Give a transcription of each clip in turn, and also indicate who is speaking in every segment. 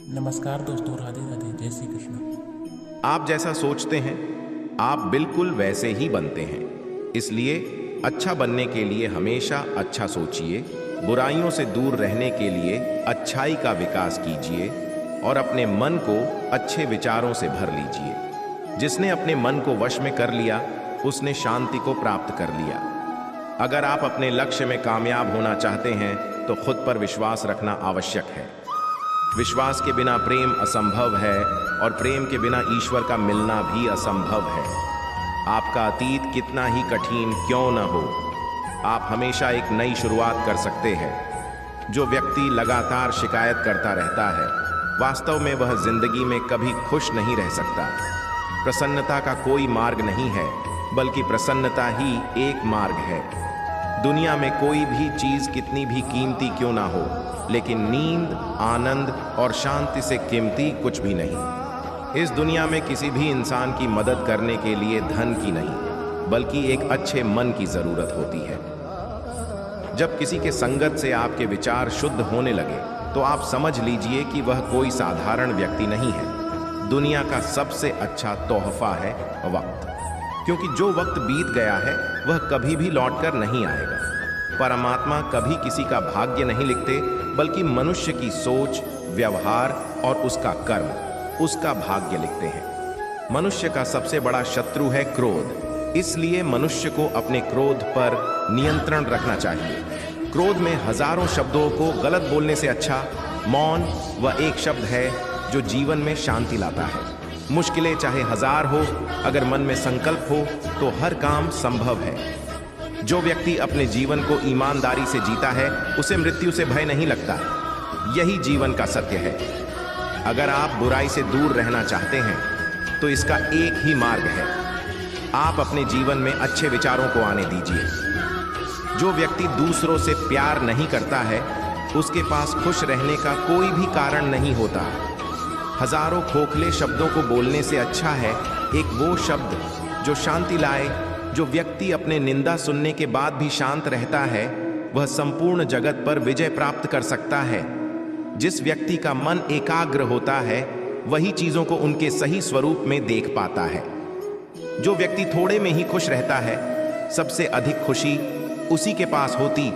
Speaker 1: नमस्कार दोस्तों, राधे राधे, जय श्री कृष्ण।
Speaker 2: आप जैसा सोचते हैं आप बिल्कुल वैसे ही बनते हैं। इसलिए अच्छा बनने के लिए हमेशा अच्छा सोचिए, बुराइयों से दूर रहने के लिए अच्छाई का विकास कीजिए और अपने मन को अच्छे विचारों से भर लीजिए। जिसने अपने मन को वश में कर लिया उसने शांति को प्राप्त कर लिया। अगर आप अपने लक्ष्य में कामयाब होना चाहते हैं तो खुद पर विश्वास रखना आवश्यक है। विश्वास के बिना प्रेम असंभव है और प्रेम के बिना ईश्वर का मिलना भी असंभव है। आपका अतीत कितना ही कठिन क्यों न हो, आप हमेशा एक नई शुरुआत कर सकते हैं। जो व्यक्ति लगातार शिकायत करता रहता है वास्तव में वह जिंदगी में कभी खुश नहीं रह सकता। प्रसन्नता का कोई मार्ग नहीं है, बल्कि प्रसन्नता ही एक मार्ग है। दुनिया में कोई भी चीज कितनी भी कीमती क्यों ना हो, लेकिन नींद, आनंद और शांति से कीमती कुछ भी नहीं। इस दुनिया में किसी भी इंसान की मदद करने के लिए धन की नहीं, बल्कि एक अच्छे मन की जरूरत होती है। जब किसी के संगत से आपके विचार शुद्ध होने लगे तो आप समझ लीजिए कि वह कोई साधारण व्यक्ति नहीं है। दुनिया का सबसे अच्छा तोहफा है वक्त, क्योंकि जो वक्त बीत गया है वह कभी भी लौटकर नहीं आएगा। परमात्मा कभी किसी का भाग्य नहीं लिखते, बल्कि मनुष्य की सोच, व्यवहार और उसका कर्म उसका भाग्य लिखते हैं। मनुष्य का सबसे बड़ा शत्रु है क्रोध, इसलिए मनुष्य को अपने क्रोध पर नियंत्रण रखना चाहिए। क्रोध में हजारों शब्दों को गलत बोलने से अच्छा मौन वह एक शब्द है जो जीवन में शांति लाता है। मुश्किलें चाहे हजार हो, अगर मन में संकल्प हो तो हर काम संभव है। जो व्यक्ति अपने जीवन को ईमानदारी से जीता है उसे मृत्यु से भय नहीं लगता। यही जीवन का सत्य है। अगर आप बुराई से दूर रहना चाहते हैं तो इसका एक ही मार्ग है, आप अपने जीवन में अच्छे विचारों को आने दीजिए। जो व्यक्ति दूसरों से प्यार नहीं करता है उसके पास खुश रहने का कोई भी कारण नहीं होता। हजारों खोखले शब्दों को बोलने से अच्छा है एक वो शब्द जो शांति लाए। जो व्यक्ति अपने निंदा सुनने के बाद भी शांत रहता है वह संपूर्ण जगत पर विजय प्राप्त कर सकता है। जिस व्यक्ति का मन एकाग्र होता है वही चीजों को उनके सही स्वरूप में देख पाता है। जो व्यक्ति थोड़े में ही खुश रहता है सबसे अधिक खुशी उसी के पास होती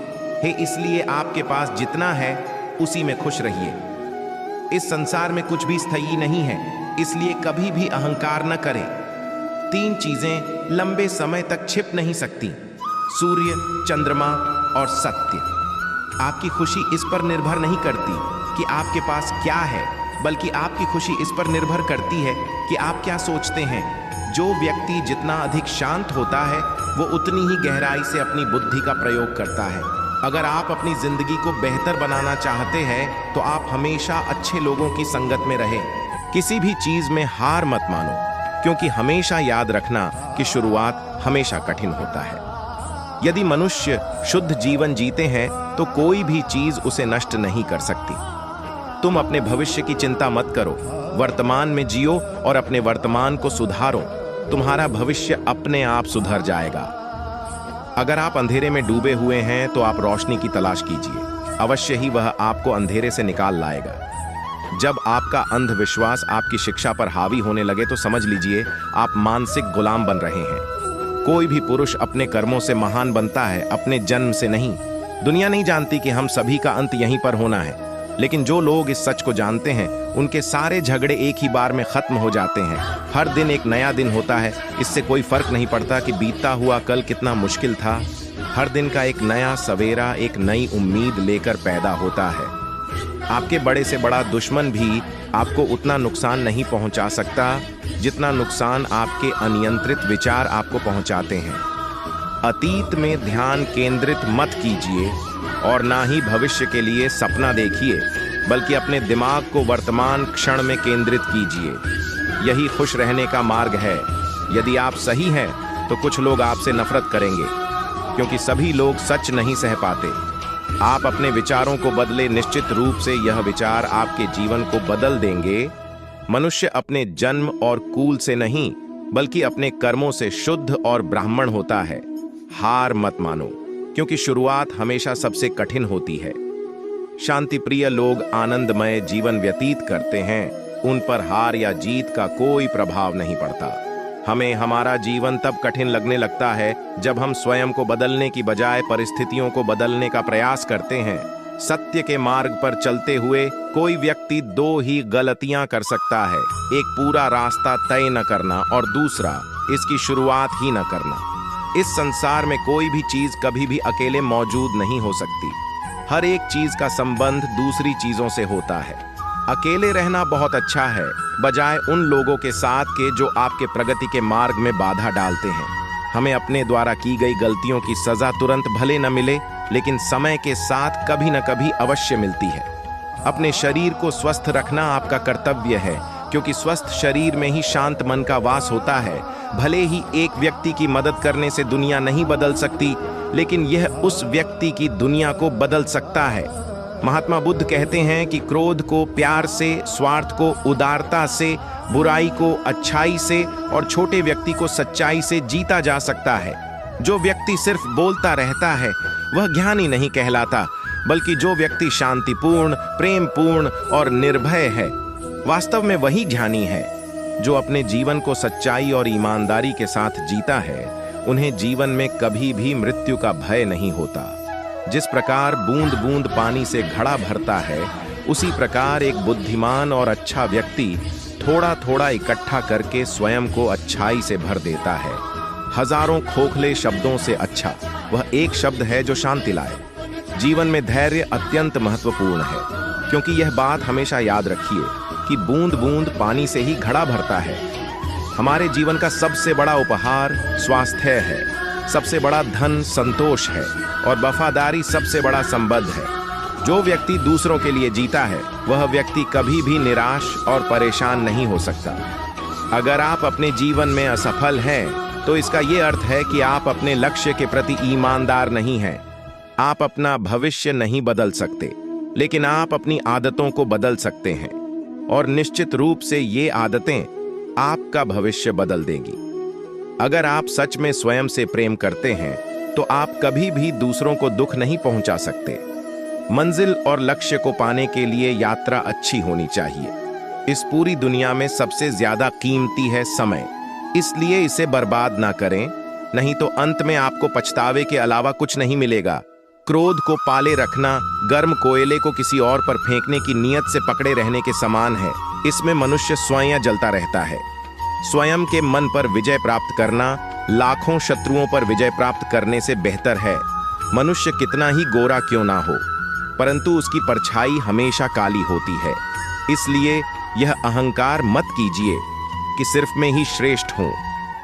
Speaker 2: है। इसलिए आपके पास जितना है उसी में खुश रहिए। इस संसार में कुछ भी स्थायी नहीं है, इसलिए कभी भी अहंकार न करें। तीन चीजें लंबे समय तक छिप नहीं सकती, सूर्य, चंद्रमा और सत्य। आपकी खुशी इस पर निर्भर नहीं करती कि आपके पास क्या है, बल्कि आपकी खुशी इस पर निर्भर करती है कि आप क्या सोचते हैं। जो व्यक्ति जितना अधिक शांत होता है वो उतनी ही गहराई से अपनी बुद्धि का प्रयोग करता है। अगर आप अपनी जिंदगी को बेहतर बनाना चाहते हैं तो आप हमेशा अच्छे लोगों की संगत में रहें। किसी भी चीज में हार मत मानो, क्योंकि हमेशा याद रखना कि शुरुआत हमेशा कठिन होता है। यदि मनुष्य शुद्ध जीवन जीते हैं तो कोई भी चीज उसे नष्ट नहीं कर सकती। तुम अपने भविष्य की चिंता मत करो, वर्तमान में जियो और अपने वर्तमान को सुधारो। तुम्हारा भविष्य अपने आप सुधर जाएगा। अगर आप अंधेरे में डूबे हुए हैं तो आप रोशनी की तलाश कीजिए, अवश्य ही वह आपको अंधेरे से निकाल लाएगा। जब आपका अंधविश्वास आपकी शिक्षा पर हावी होने लगे तो समझ लीजिए आप मानसिक गुलाम बन रहे हैं। कोई भी पुरुष अपने कर्मों से महान बनता है, अपने जन्म से नहीं। दुनिया नहीं जानती कि हम सभी का अंत यहीं पर होना है, लेकिन जो लोग इस सच को जानते हैं उनके सारे झगड़े एक ही बार में खत्म हो जाते हैं। हर दिन एक नया दिन होता है, इससे कोई फर्क नहीं पड़ता कि बीतता हुआ कल कितना मुश्किल था। हर दिन का एक नया सवेरा एक नई उम्मीद लेकर पैदा होता है। आपके बड़े से बड़ा दुश्मन भी आपको उतना नुकसान नहीं पहुंचा सकता जितना नुकसान आपके अनियंत्रित विचार आपको पहुंचाते हैं। अतीत में ध्यान केंद्रित मत कीजिए और ना ही भविष्य के लिए सपना देखिए, बल्कि अपने दिमाग को वर्तमान क्षण में केंद्रित कीजिए। यही खुश रहने का मार्ग है। यदि आप सही हैं तो कुछ लोग आपसे नफरत करेंगे, क्योंकि सभी लोग सच नहीं सह पाते। आप अपने विचारों को बदले, निश्चित रूप से यह विचार आपके जीवन को बदल देंगे। मनुष्य अपने जन्म और कुल से नहीं, बल्कि अपने कर्मों से शुद्ध और ब्राह्मण होता है। हार मत मानो, क्योंकि शुरुआत हमेशा सबसे कठिन होती है। शांति प्रिय लोग आनंदमय जीवन व्यतीत करते हैं, उन पर हार या जीत का कोई प्रभाव नहीं पड़ता। हमें हमारा जीवन तब कठिन लगने लगता है जब हम स्वयं को बदलने की बजाय परिस्थितियों को बदलने का प्रयास करते हैं। सत्य के मार्ग पर चलते हुए कोई व्यक्ति दो ही गलतियां कर सकता है, एक पूरा रास्ता तय न करना और दूसरा इसकी शुरुआत ही न करना। इस संसार में कोई भी चीज कभी भी अकेले मौजूद नहीं हो सकती। हर एक चीज का संबंध दूसरी चीजों से होता है। अकेले रहना बहुत अच्छा है, बजाय उन लोगों के साथ के जो आपके प्रगति के मार्ग में बाधा डालते हैं। हमें अपने द्वारा की गई गलतियों की सजा तुरंत भले न मिले, लेकिन समय के साथ कभी न कभी अवश्य मिलती है। अपने शरीर को स्वस्थ रखना आपका कर्तव्य है, क्योंकि स्वस्थ शरीर में ही शांत मन का वास होता है। भले ही एक व्यक्ति की मदद करने से दुनिया नहीं बदल सकती, लेकिन यह उस व्यक्ति की दुनिया को बदल सकता है। महात्मा बुद्ध कहते हैं कि क्रोध को प्यार से, स्वार्थ को उदारता से, बुराई को अच्छाई से और छोटे व्यक्ति को सच्चाई से जीता जा सकता है। जो व्यक्ति सिर्फ बोलता रहता है वह ज्ञानी नहीं कहलाता, बल्कि जो व्यक्ति शांतिपूर्ण, प्रेमपूर्ण और निर्भय है, वास्तव में वही ज्ञानी है। जो अपने जीवन को सच्चाई और ईमानदारी के साथ जीता है, उन्हें जीवन में कभी भी मृत्यु का भय नहीं होता। जिस प्रकार बूंद बूंद पानी से घड़ा भरता है, उसी प्रकार एक बुद्धिमान और अच्छा व्यक्ति थोड़ा थोड़ा इकट्ठा करके स्वयं को अच्छाई से भर देता है। हजारों खोखले शब्दों से अच्छा वह एक शब्द है जो शांति लाए। जीवन में धैर्य अत्यंत महत्वपूर्ण है, क्योंकि यह बात हमेशा याद रखिए कि बूंद बूंद पानी से ही घड़ा भरता है। हमारे जीवन का सबसे बड़ा उपहार स्वास्थ्य है, सबसे बड़ा धन संतोष है और वफादारी सबसे बड़ा संबंध है। जो व्यक्ति दूसरों के लिए जीता है, वह व्यक्ति कभी भी निराश और परेशान नहीं हो सकता। अगर आप अपने जीवन में असफल हैं, तो इसका यह अर्थ है कि आप अपने लक्ष्य के प्रति ईमानदार नहीं हैं। आप अपना भविष्य नहीं बदल सकते, लेकिन आप अपनी आदतों को बदल सकते हैं, और निश्चित रूप से ये आदतें आपका भविष्य बदल देंगी। अगर आप सच में स्वयं से प्रेम करते हैं, तो आप कभी भी दूसरों को दुख नहीं पहुंचा सकते। मंजिल और लक्ष्य को पाने के लिए यात्रा अच्छी होनी चाहिए। इस पूरी दुनिया में सबसे ज्यादा कीमती है समय, इसलिए इसे बर्बाद ना करें, नहीं तो अंत में आपको पछतावे के अलावा कुछ नहीं मिलेगा। क्रोध को पाले रखना गर्म कोयले को किसी और पर फेंकने की नीयत से पकड़े रहने के समान है। इसमें मनुष्य स्वयं जलता रहता है। स्वयं के मन पर विजय प्राप्त करना लाखों शत्रुओं पर विजय प्राप्त करने से बेहतर है। मनुष्य कितना ही गोरा क्यों ना हो, परंतु उसकी परछाई हमेशा काली होती है। इसलिए यह अहंकार मत कीजिए कि सिर्फ मैं ही श्रेष्ठ हूं।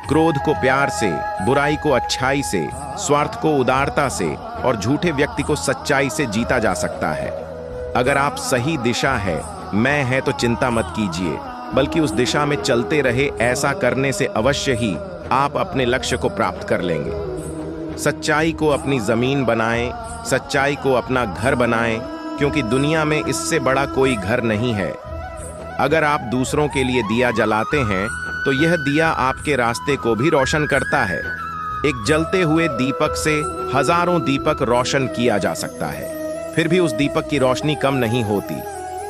Speaker 2: क्रोध को प्यार से, बुराई को अच्छाई से, स्वार्थ को उदारता से और झूठे व्यक्ति को सच्चाई से जीता जा सकता है। अगर आप सही दिशा है, मैं है, तो चिंता मत कीजिए, बल्कि उस दिशा में चलते रहे। ऐसा करने से अवश्य ही आप अपने लक्ष्य को प्राप्त कर लेंगे। सच्चाई को अपनी जमीन बनाएं, सच्चाई को अपना घर बनाएं, क्योंकि दुनिया में इससे बड़ा कोई घर नहीं है। अगर आप दूसरों के लिए दिया जलाते हैं, तो यह दिया आपके रास्ते को भी रोशन करता है। एक जलते हुए दीपक से हजारों दीपक रोशन किया जा सकता है, फिर भी उस दीपक की रोशनी कम नहीं होती।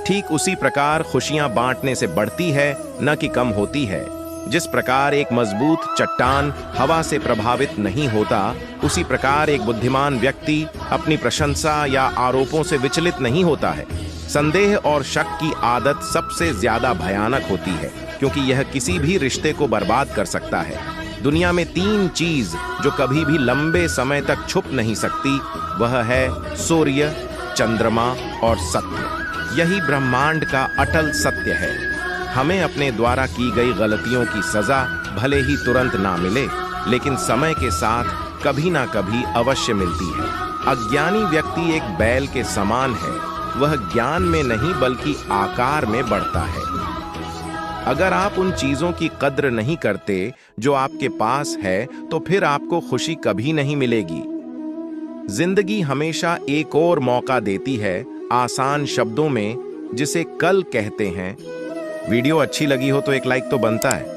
Speaker 2: ठीक उसी प्रकार खुशियां बांटने से बढ़ती है, न कि कम होती है। जिस प्रकार एक मजबूत चट्टान हवा से प्रभावित नहीं होता, उसी प्रकार एक बुद्धिमान व्यक्ति अपनी प्रशंसा या आरोपों से विचलित नहीं होता है। संदेह और शक की आदत सबसे ज्यादा भयानक होती है, क्योंकि यह किसी भी रिश्ते को बर्बाद कर सकता है। दुनिया में 3 चीज जो कभी भी लंबे समय तक छुप नहीं सकती, वह है सूर्य, चंद्रमा और सत्य। यही ब्रह्मांड का अटल सत्य है। हमें अपने द्वारा की गई गलतियों की सजा भले ही तुरंत ना मिले, लेकिन समय के साथ कभी ना कभी अवश्य मिलती है। अज्ञानी व्यक्ति एक बैल के समान है, वह ज्ञान में नहीं बल्कि आकार में बढ़ता है। अगर आप उन चीजों की कद्र नहीं करते जो आपके पास है, तो फिर आपको खुशी कभी नहीं मिलेगी। जिंदगी हमेशा एक और मौका देती है, आसान शब्दों में, जिसे कल कहते हैं। वीडियो अच्छी लगी हो तो एक लाइक तो बनता है।